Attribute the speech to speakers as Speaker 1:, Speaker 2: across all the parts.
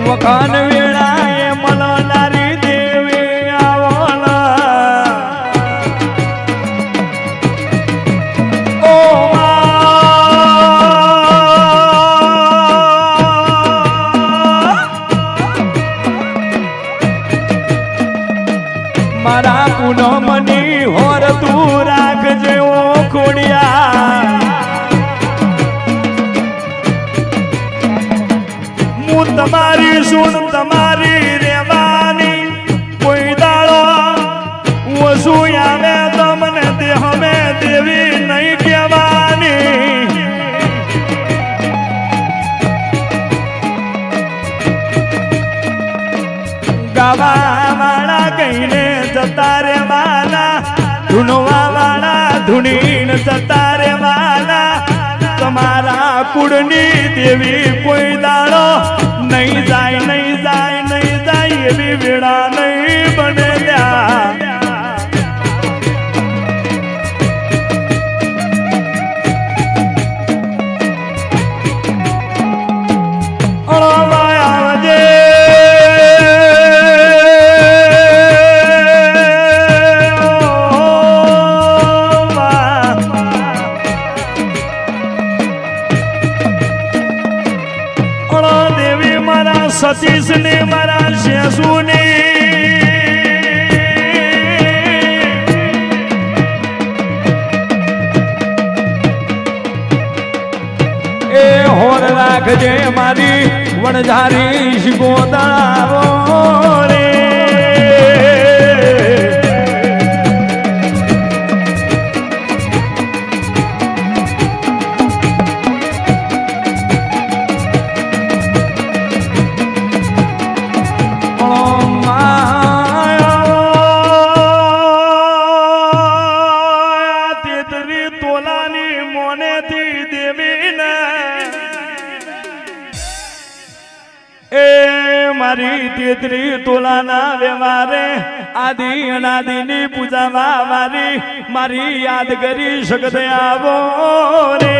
Speaker 1: વખાણ વેળાએ મલનારી દેવી આવના ઓ મારા પૂનમની હોર તું રાખજે ઓ ખોડિયા હું તમારી સુન તમારી રેવાની કોઈ દાડો વસુ આવે તો મને દેહમે દેવી નહીં કહેવાની ગાવા વાળા કહીને જતા રે વાલા ધૂનવા વાળા ધૂણીને જતા રે વાલા તમારા કુળની દેવી કોઈ દાડો નહીં જાય નહીં જાય નહીં જાય એવી વેળા નહીં બને સતીશ ને મારા શેસુ ને એ હોર રાખજે મારી વણઝારી શિકોતળાવો રે મારી 33 તોલાના વ્યવહારે આદિ અનાદિની પૂજામાં મારી યાદ કરી શકતે આવો રે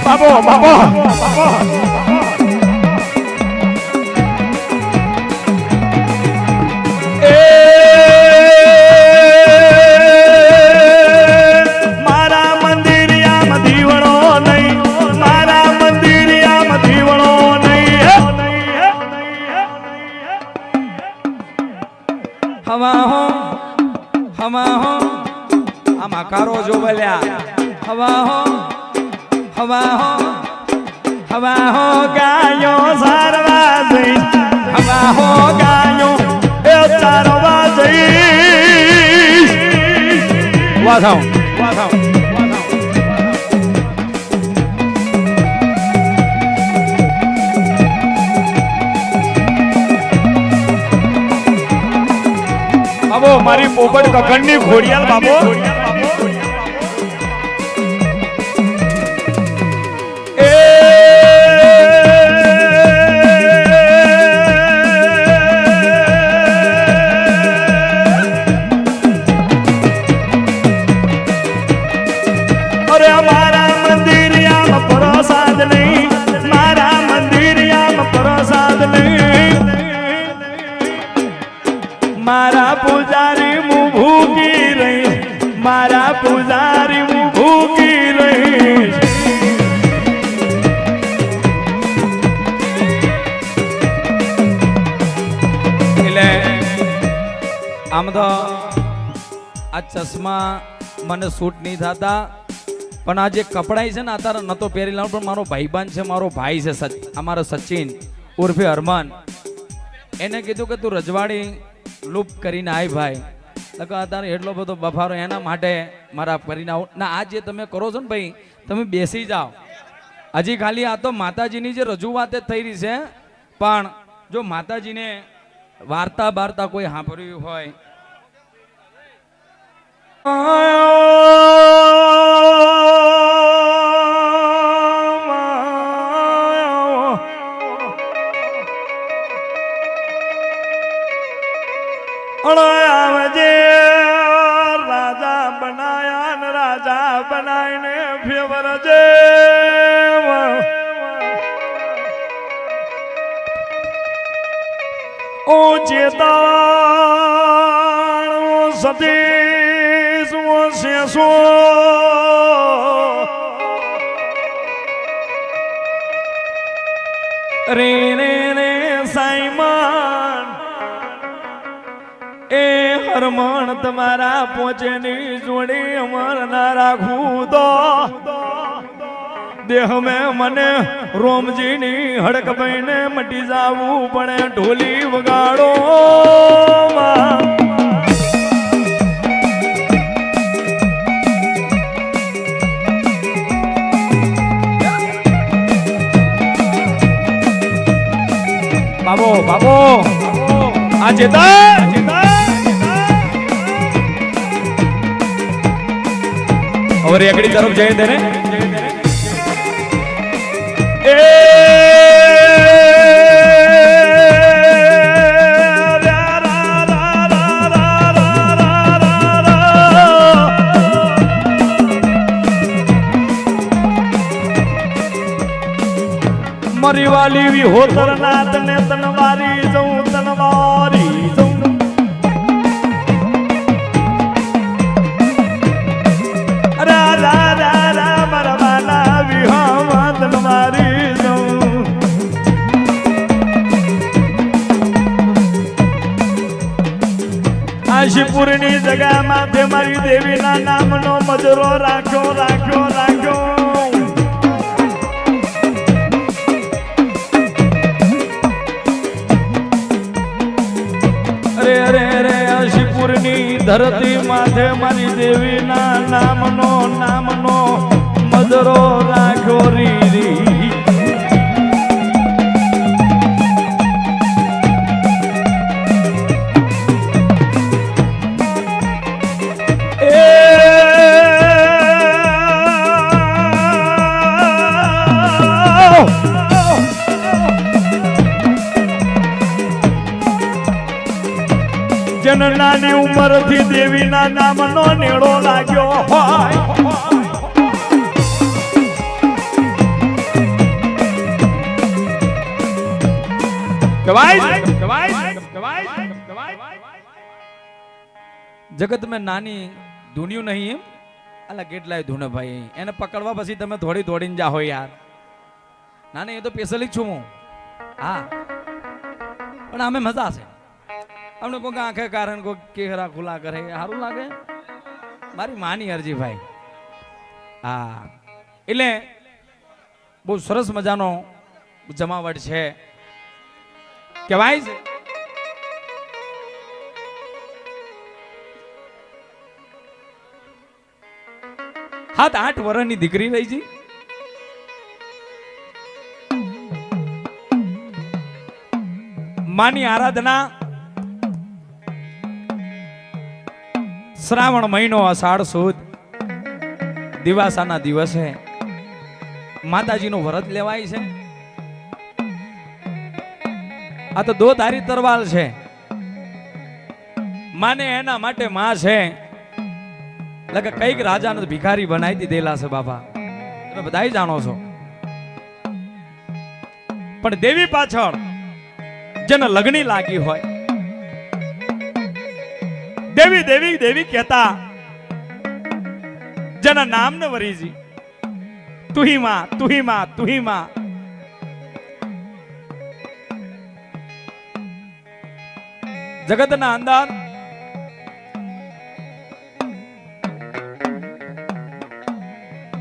Speaker 1: બાબો બાબો બાબો કારો જો બલ્યા હવા હો ગાયો સારવા જઈ હવા હો ગાયો એ સારવા જઈ વાથાઓ બાબો મારી પોપટ કખણની ઘોડિયાલ બાબો મારા પૂજારી હું ભૂકી રહી મારા પૂજારી હું ભૂકી રહી એટલે આમ તો આ ચશ્મા મને સૂટ નહીં થતા પણ આ જે કપડાઈ છે ને અત્યારે નતો પહેરી લાવું પણ મારો ભાઈબાન છે મારો ભાઈ છે અમારો સચિન ઉર્ફે હરમાન એને કીધું કે તું રજવાડી લૂપ કરીને આય ભાઈ અત્યારે એટલો બધો બફારો એના માટે મારા કરીને આવું ના આ જે તમે કરો છો ને ભાઈ તમે બેસી જાઓ હજી ખાલી આ તો માતાજીની જે રજૂઆત થઈ રહી છે પણ જો માતાજીને વાર્તા બાર્તા કોઈ સાંભળ્યું હોય
Speaker 2: આવજે રાજા બનાયા ને રાજા બનાવીને ફેવરજે ઓ ચેતાણ ઓ સતીશ ઓ શેષો રે રે રે સાઈમાન એ હરમણ તમારા પોચેની જોડી અમર ના રાખું તો દેહ મેં મને રોમજીની હડક બહીને મટી જાવું પણ ઢોલી વગાડો બાબો બાબો આ જેતા और एकड़ी तरफ जय दे रे ए मरी वाली भी होतर नाथ ने तनवारी जाऊं तनवारी जाऊं આશીપુરની જગા માથે મારી દેવીના નામનો મજરો રાખ્યો રાખ્યો રાખ્યો અરે અરે અરે આશીપુરની ધરતી માથે મારી દેવીના નામનો મજરો રાખ્યો રી જન નાની ઉંમરથી દેવીના નામનો નેડો લાગ્યો હોય
Speaker 1: જગત મેં નાની ધૂન્યું નહીં એમ અલા કેટલાય ધૂને ભાઈ એને પકડવા પછી તમે થોડી દોડીને જાઓ યાર નાને એ તો પેસલી છું હું હા પણ અમે મજા છે અમને કોઈ આંખે કારણ કોઈ કેહરા ખુલ્લા કરે સારું લાગે મારી માની અરજી ભાઈ હા એટલે બહુ સરસ મજાનો જમાવટ છે કેવાય છે હાથ 8 વર્ષની દીકરી રહી છે માની આરાધના શ્રાવણ મહિનો અષાઢ સુદ દિવાસાના દિવસે માતાજીનું વ્રત લેવાય છે આ તો દો ધારી તરવાલ છે માને એના માટે માં છે લગે કઈક રાજાને ભિખારી બનાવી દીધેલા છે બાપા તમે બધાય જાણો છો પણ દેવી પાછળ જેને લગણી લાગી હોય દેવી દેવી દેવી કહેતા જેના નામ ને વરીજી તુહી માં તુહી માં તુહી માં જગતના અંદર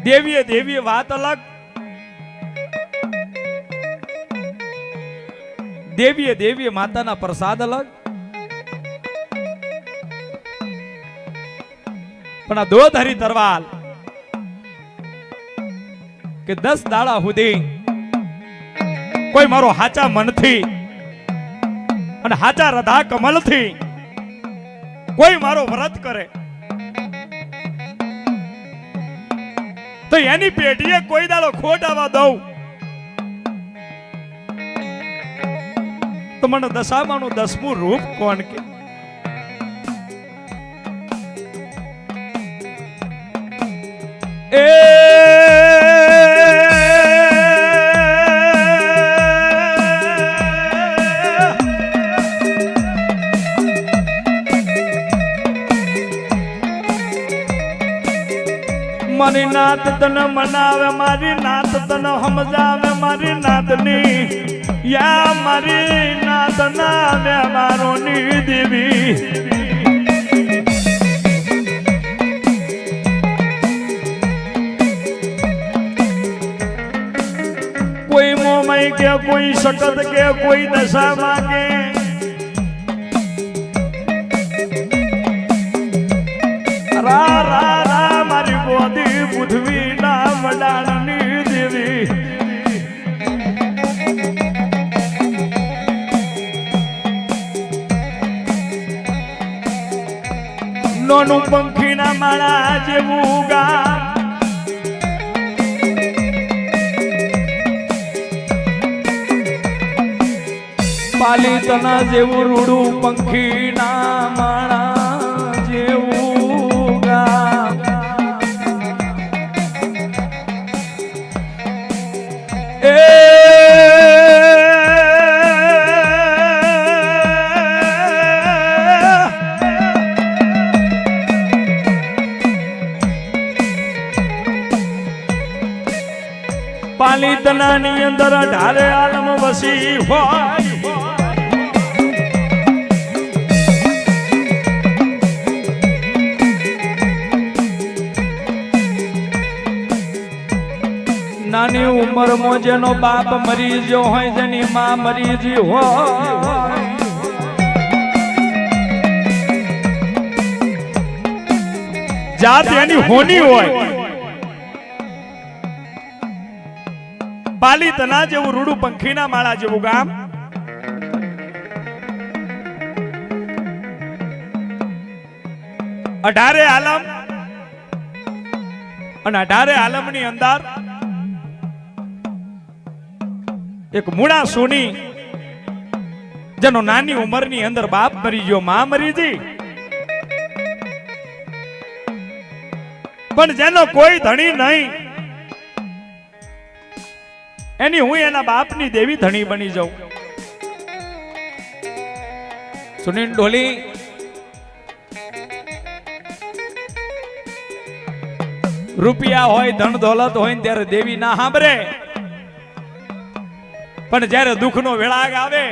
Speaker 1: દેવીએ દેવીએ વાત અલગ દેવીએ દેવીએ માતાના પ્રસાદ અલગ પણ આ દોધારી તરવાલ કે 10 દાડા સુધી કોઈ મારો હાચા મનથી અને હાચા રધા કમલથી કોઈ મારો વ્રત કરે તો એની પેઢીએ કોઈ દાડો ખોટ આવવા દઉં તો મને દશામાનું 10મું રૂપ કોણ કે
Speaker 2: નાત તને મનાવે મારી નાત તને સમજાવે મારી નાતની યા મારી નાતના વ્યવહારોની દેવી કોઈ મોમય કે કોઈ શકત કે કોઈ દશામાં કે રા રા રા મારી ગોદી પૃથ્વી ના વડાળની દેવી નોનું પંખીના માળા જેવું ગામ પાલિતના જેવું રૂડું પંખીના માળા જેવું ગામ એ પાલિતનાની અંદર ઢારે આલમ વસી હોય નાની ઉંમરમાં જેનો બાપ મરી ગયો હોય જેની માં મરી ગઈ હોય જાત એની હોની હોય પાલિતના જેવું રૂડું પંખીના માળા જેવું ગામ અઢારે આલમ અને અઢારે આલમની અંદર એક મૂળા સોની જેનો નાની ઉંમરની અંદર બાપ મરી ગયો માં મરી ગઈ પણ જેનો કોઈ ધણી નહીં એની હું એના બાપની દેવી ધણી બની જાઉં સુનિલ ડોલી રૂપિયા હોય ધન દોલત હોય ત્યારે દેવી ના સાંભળે પણ જ્યારે દુઃખનો વેળાગ આવે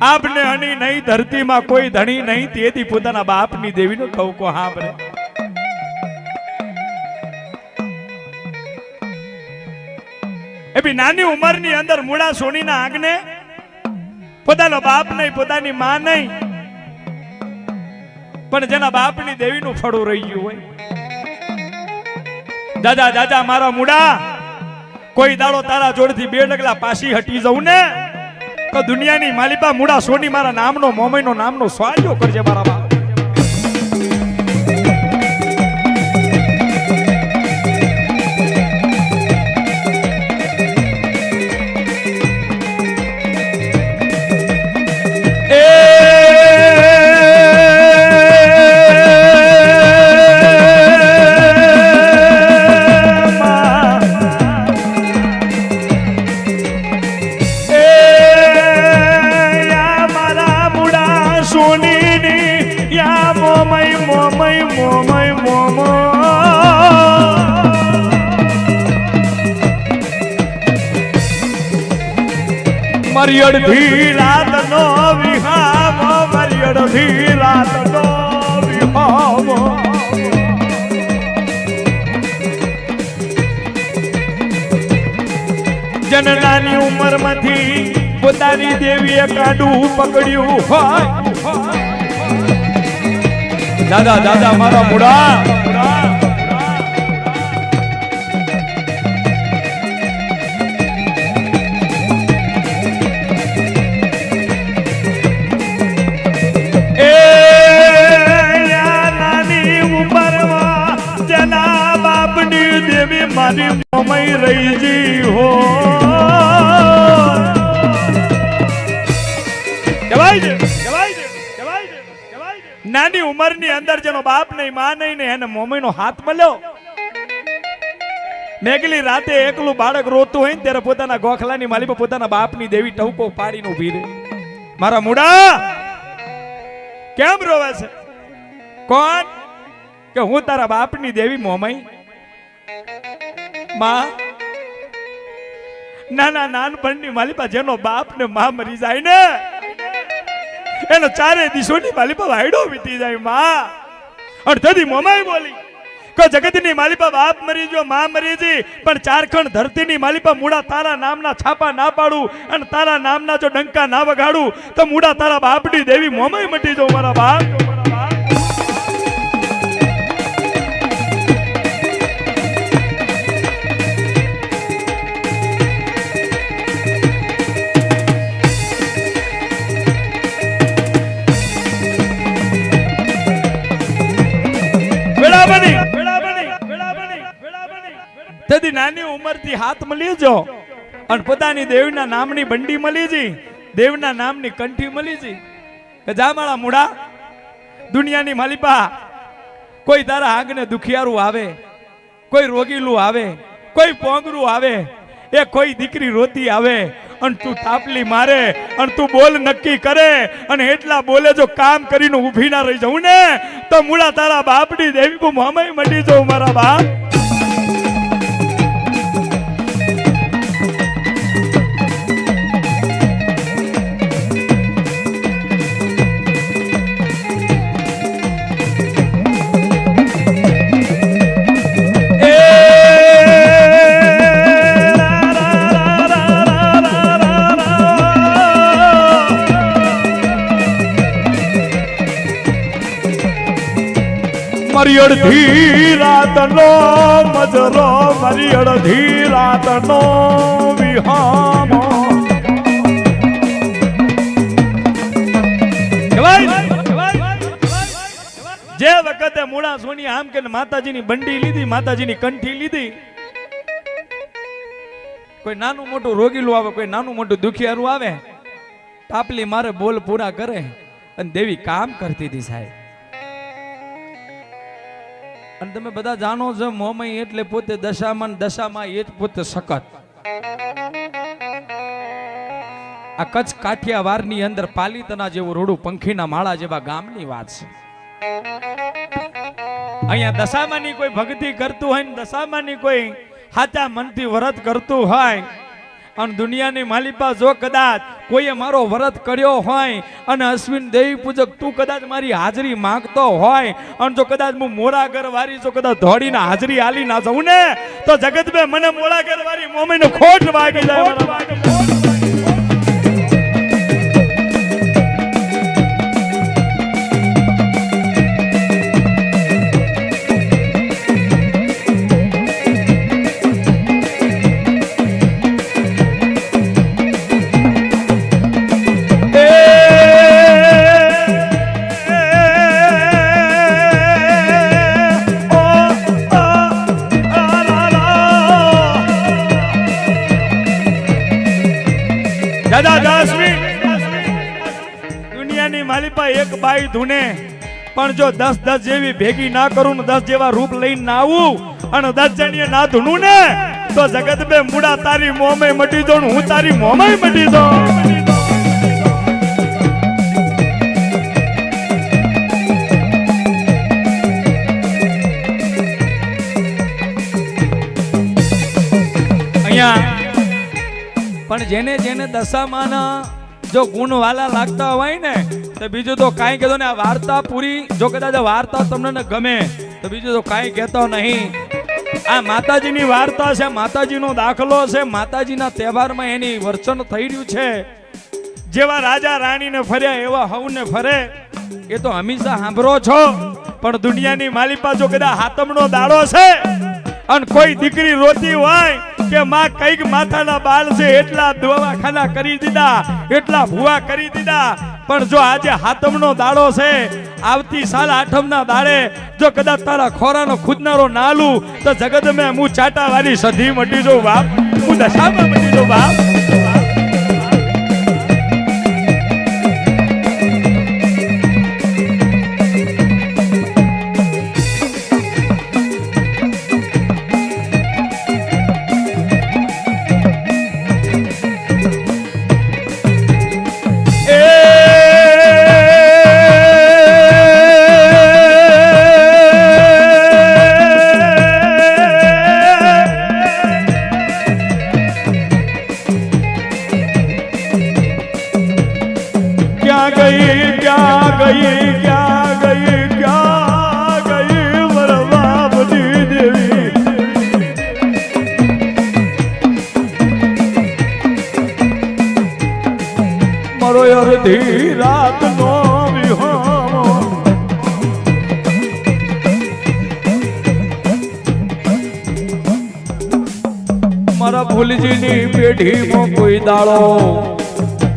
Speaker 2: આપને હની નહીં ધરતીમાં કોઈ ધણી નહીં તેથી પોતાના બાપની દેવીનો ટવકો સાંભળે એ બી નાની ઉંમરની અંદર મૂળા સોનીના આંગણે પોતાનો બાપ નહીં પોતાની માં નહીં પણ જેના બાપની દેવીનું ફળું રહી ગયું હોય દાદા દાદા મારા મૂળા કોઈ દાડો તારા જોડથી બે ડગલા પાછી હટી જવું ને તો દુનિયાની માલિપા મૂળા સોની મારા નામનો મોમયનો નામનો સ્વાર્યો કરજે મારા બાપ મારી અડધી રાતનો વિહામ મારી અડધી રાતનો વિહામ જનનાની ઉંમરમાંથી પોતાની દેવીએ કાઢું પકડ્યું હોય દાદા દાદા મારા મૂળા મારી મોમય રહી જી હો નાની ઉંમરની અંદર જેનો બાપ નહીં માં નહીં ને એને મોમયનો હાથ મળ્યો મેઘલી રાતે એકલું બાળક રોતું હોય ને ત્યારે પોતાના ગોખલાની માલી પર પોતાના બાપની દેવી ટવકો પાડીને ઊભી રહે મારા મૂડા કેમ રોવે છે કોણ કે હું તારા બાપની દેવી મોમાઈ માં નાના નાનપણની માલિપા જેનો બાપ ને માં મરી જાય ને એનો ચારે દિશોની માલિપા વાયડો વીતી જાય માં. અને તેથી મોમાઈ બોલી કે જગતની માલિપા બાપ મરી ગયો માં મરી જી પણ ચારખંડ ધરતીની માલિપા મૂડા તારા નામના છાપા ના પાડું અને તારા નામના જો ડંકા ના વગાડું તો મૂડા તારા બાપની દેવી મોમાઈ મટી જાઉં મારા બાપ. તેથી નાની ઉંમરથી હાથ મળી જો અને પોતાની દેવના નામની બંડી મળી જી, દેવના નામની કંઠી મળી જી કે જા મારા મૂડા દુનિયાની માલિપા કોઈ તારા આંગને દુખિયારું આવે, કોઈ રોગીલું આવે, કોઈ પોંગરું આવે, એ કોઈ દીકરી રોતી આવે અને તું તાપલી મારે અને તું બોલ નક્કી કરે અને એટલા બોલે જો કામ કરીને ઊભી ના રહી જાઉં ને તો મૂળા તારા બાપની દેવી કો મોમાઈ મટી જાઉં મારા બાપ. મારી અડધી રાતનો મજરો, મારી અડધી રાતનો વિહામો જે વખતે મૂળા સોની આમ કે માતાજીની બંડી લીધી, માતાજીની કંઠી લીધી, કોઈ નાનું મોટું રોગીલું આવે, કોઈ નાનું મોટું દુખિયારું આવે, તાપલી મારે બોલ પૂરા કરે અને દેવી કામ કરતી હતી સાહેબ. અને તમે બધા જાણો છો મોમઈ એટલે પોતે દશામાં, દશામાં એ જ પોતે સખત. આ કચ્છ કાઠિયાવાડની અંદર પાલીતના જેવું રોડું, પંખીના માળા જેવા ગામની વાત છે. અહીંયા દશામાની કોઈ ભક્તિ કરતું હોય ને દશામાની કોઈ સાચા મનથી વ્રત કરતું હોય અને દુનિયાની માલિપા જો કદાચ કોઈએ મારો વ્રત કર્યો હોય અને અશ્વિન દેવી પૂજક તું કદાચ મારી હાજરી માંગતો હોય અને જો કદાચ હું મોરાગર વારી જો કદાચ ધોડીને હાજરી આલી ના જાઉં ને તો જગત બે મને મોરાગર વારી મોમીનો ખોટ વાગી જાય. દુનિયાની માલિપા એક બાઈ ધૂને પણ જો 10 જેવી ભેગી ના કરું ને 10 જેવા રૂપ લઈને ના આવું અને 10 જણીએ ના ધૂનું ને તો જગત બે મૂડા તારી મોમે મટી જાઉં, હું તારી મોમે મટી જાઉં. અહીંયા પણ જેને જેને દશામાના જો ગુણ વાલા લાગતા હોય ને તો બીજું તો કાંઈ કહેતો ને. આ વાર્તા પૂરી જો કદાચ વાર્તા તમને ગમે તો બીજું તો કાંઈ કહેતો નહીં. આ માતાજીની વાર્તા છે, માતાજીનો દાખલો છે, માતાજીના તહેવારમાં એની વર્ચન થઈ રહ્યું છે. જેવા રાજા રાણીને ફર્યા એવા હવને ફરે એ તો હંમેશા સાંભળો છો. પણ દુનિયાની માલિપા જો કદાચ હાતમનો દાડો છે અને કોઈ દીકરી રોતી હોય કે માં કઈક માથાના બાલ છે એટલા દવાખાના કરી દીધા, એટલા ભૂવા કરી દીધા, પણ જો આજે હાતમનો દાડો છે, આવતી સાલ આઠમના દાડે જો કદાચ તારા ખોરાનો ખુદનારો નાલું તો જગત મેં હું ચાટાવાળી સધી મટી જો બાપ, હું દશામાં મટી જો બાપ. ક્યાં ગઈ વરવાવતી દેવી મારો અડધી રાતનો વિહોમો મારા ભૂલજીની પેઢીમાં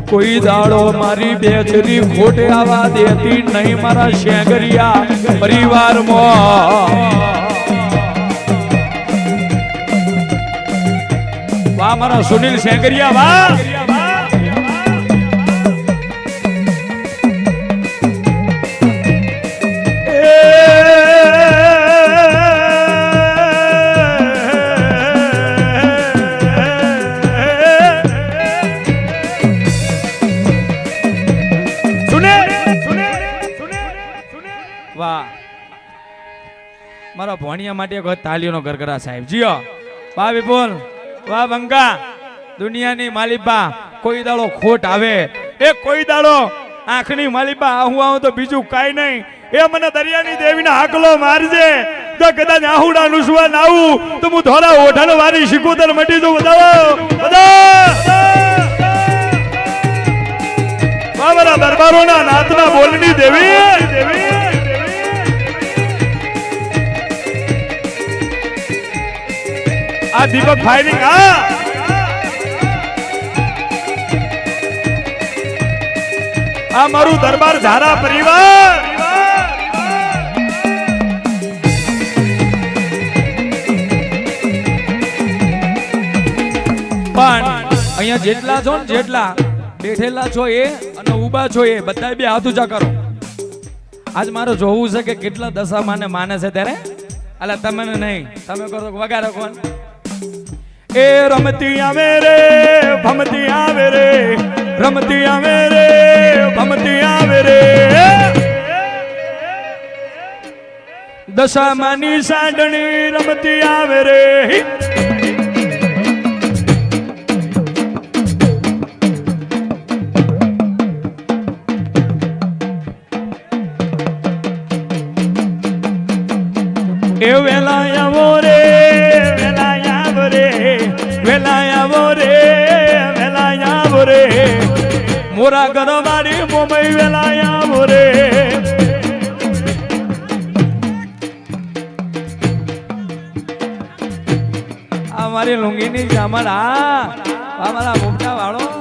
Speaker 2: કોઈ દાડો મારી બેચરી ખોટે આવા દેતી નહીં મારા શેંગરિયા પરિવારમાં વાહ મારા સુનિલ શેંગરિયા વાહ મારા ભોણિયા માટે એક તાલીઓનો ગરગરા સાહેબ જીઓ વાહ વિપુલ વાહ બંકા દુનિયાની માલિબા કોઈ દાડો ખોટ આવે એ કોઈ દાડો આંખની માલિબા હું આવું તો બીજું કાઈ નહીં એ મને દરિયાની દેવીના હાકલો મારજે તો કદાચ આહુડા નુસવા નાવું તો હું ધોરા ઓઢાનો વારી શીખુતર મટી દઉં મારા દરબારોના નાથના બોલની દેવી આ દીપક ફાયરિંગ આ મારું દરબાર ધારા પરિવાર પણ અહીંયા જેટલા છો ને જેટલા બેઠેલા છો એ અને ઊભા છો એ બધા બે હાથ ઊંચા કરો આજ મારે જોવું છે કે કેટલા દશામાને માને છે ત્યારે અલા તમને નહીં તમે કરો વગાડો કોણ એ રમતી આવે રે ભમતી આવે રે રમતી આવે રે ભમતી આવે રે દશામાની સાંડણી રમતી આવે રે એ વેલાયાવો રે વેલાયાવો રે વેલાયાવો રે વેલાયાવો રે મોરા ગરવાડી મોમઈ વેલાયાવો રે આ મારી લુંગીની જામલ આ મારા મોટા વાળો